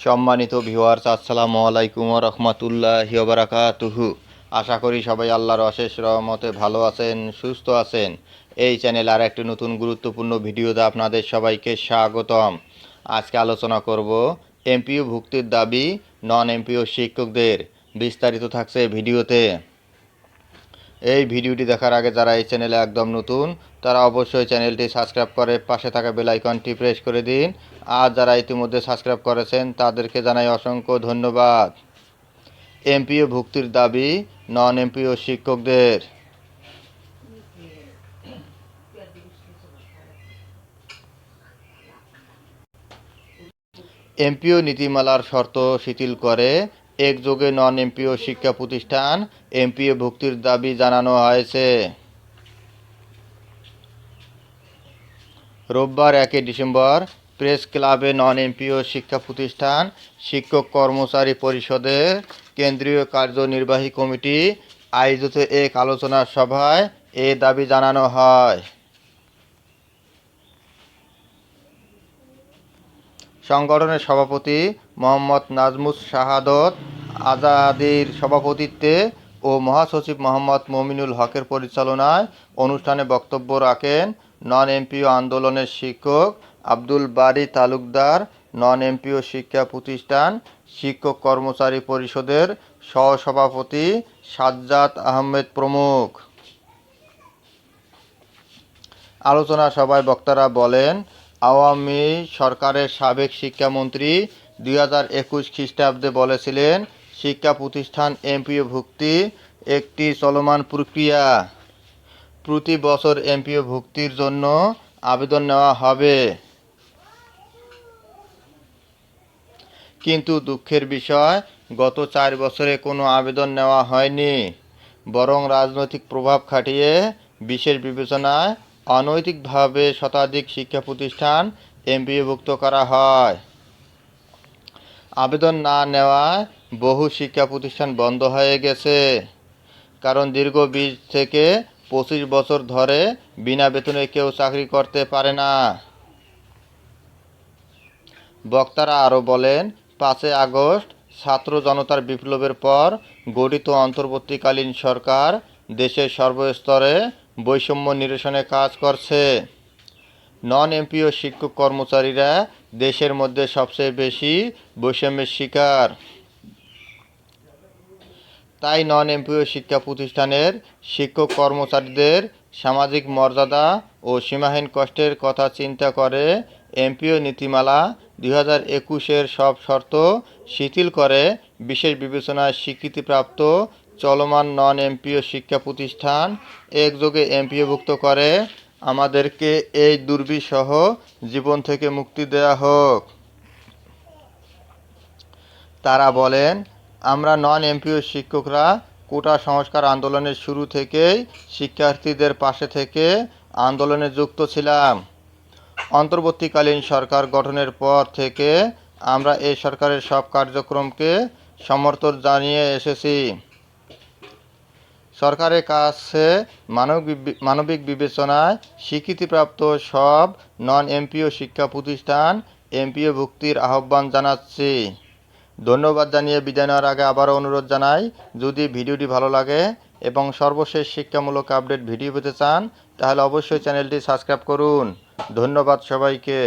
সম্মানিত ভিউয়ার্স, আসসালামু আলাইকুম ওয়া রাহমাতুল্লাহি ওয়া বারাকাতুহু। আশা করি সবাই আল্লাহর অশেষ রহমতে ভালো আছেন, সুস্থ আছেন। এই চ্যানেল আর একটি নতুন গুরুত্বপূর্ণ ভিডিওতে আপনাদের সবাইকে স্বাগতম। আজকে আলোচনা করব এমপিও ভুক্তির দাবি নন এমপিও শিক্ষকদের। বিস্তারিত থাকছে ভিডিওতে। এই ভিডিওটি দেখার আগে যারা এই চ্যানেলে একদম নতুন তারা অবশ্যই চ্যানেলটি সাবস্ক্রাইব করে পাশে থাকা বেল আইকনটি প্রেস করে দিন। আর যারা ইতিমধ্যে সাবস্ক্রাইব করেছেন তাদেরকে জানাই অসংখ্য ধন্যবাদ। এমপিও ভুক্তির দাবি নন এমপিও শিক্ষকদের। এমপিও নীতিমালার শর্ত শিথিল করে একযোগে নন এমপিও শিক্ষা প্রতিষ্ঠান এমপিও ভুক্তির দাবি জানানো হয়েছে। রোববার 1 ডিসেম্বর প্রেস ক্লাবে নন এমপিও শিক্ষা প্রতিষ্ঠান শিক্ষক কর্মচারী পরিষদের কেন্দ্রীয় কার্যনির্বাহী কমিটি আয়োজিত এক আলোচনা সভায় এ দাবি জানানো হয়। সংগঠনের সভাপতি মোহাম্মদ নাজমুস শাহাদত আজাদির সভাপতিত্বে ও মহাসচিব মোহাম্মদ মমিনুল হকের পরিচালনায় অনুষ্ঠানে বক্তব্য রাখেন নন এমপিও আন্দোলনের শিক্ষক আব্দুল বারী তালুকদার, নন এমপিও শিক্ষা প্রতিষ্ঠান শিক্ষক কর্মচারী পরিষদের সহসভাপতি সাজ্জাদ আহমেদ প্রমুখ। আলোচনা সভায় বক্তারা বলেন, আওয়ামী সরকারের সাবেক শিক্ষামন্ত্রী 2021 খ্রিস্টাব্দে বলেছিলেন, শিক্ষা প্রতিষ্ঠান এমপিও ভুক্তি একটি চলমান প্রক্রিয়া। প্রতি বছর এমপিও ভুক্তির জন্য আবেদন নেওয়া হবে। কিন্তু দুঃখের বিষয়, গত 4 বছরে কোনো আবেদন নেওয়া হয়নি। বরং রাজনৈতিক প্রভাব খাটিয়ে বিশেষ বিবেচনায় অনৈতিকভাবে শতাধিক শিক্ষা প্রতিষ্ঠান এমপিওভুক্ত করা হয়। আবেদন না নেওয়ায় বহু শিক্ষা প্রতিষ্ঠান বন্ধ হয়ে গেছে। কারণ দীর্ঘ 20 থেকে 25 বছর ধরে বিনা বেতনে কেউ চাকরি করতে পারে না। বক্তারা আরও বলেন, 5 আগস্ট ছাত্র জনতার বিপ্লবের পর গঠিত অন্তর্বর্তীকালীন সরকার দেশের সর্বস্তরে বৈষম্য নিরসনে কাজ করছে। নন এমপিও শিক্ষক কর্মচারীরা দেশের মধ্যে সবচেয়ে বেশি বৈষম্যের শিকার। তাই নন এমপিও শিক্ষা প্রতিষ্ঠানের শিক্ষক কর্মচারীদের সামাজিক মর্যাদা ও সীমাহীন কষ্টের কথা চিন্তা করে এমপিও নীতিমালা 2021-এর সব শর্ত শিথিল করে বিশেষ বিবেচনায় স্বীকৃতিপ্রাপ্ত চলমান নন এমপিও শিক্ষা প্রতিষ্ঠান একযোগে এমপিওভুক্ত করে আমাদেরকে এই দুর্বিষহ জীবন থেকে মুক্তি দেয়া হোক। তারা বলেন, আমরা নন এমপিও শিক্ষকরা কোটা সংস্কার আন্দোলনের শুরু থেকেই শিক্ষার্থীদের পাশে থেকে আন্দোলনে যুক্ত ছিলাম। অন্তর্বর্তীকালীন সরকার গঠনের পর থেকে আমরা এই সরকারের সব কার্যক্রমকে সমর্থন জানিয়ে এসেছি। সরকারের কাছে মানবিক বিবেচনায় স্বীকৃতিপ্রাপ্ত সব নন এমপিও শিক্ষা প্রতিষ্ঠান এমপিও ভুক্তির আহ্বান জানাচ্ছি। ধন্যবাদ জানিয়ে বিদায় নেওয়ার আগে আবারও অনুরোধ জানাই, যদি ভিডিওটি ভালো লাগে এবং সর্বশেষ শিক্ষামূলক আপডেট ভিডিও পেতে চান তাহলে অবশ্যই চ্যানেলটি সাবস্ক্রাইব করুন। ধন্যবাদ সবাইকে।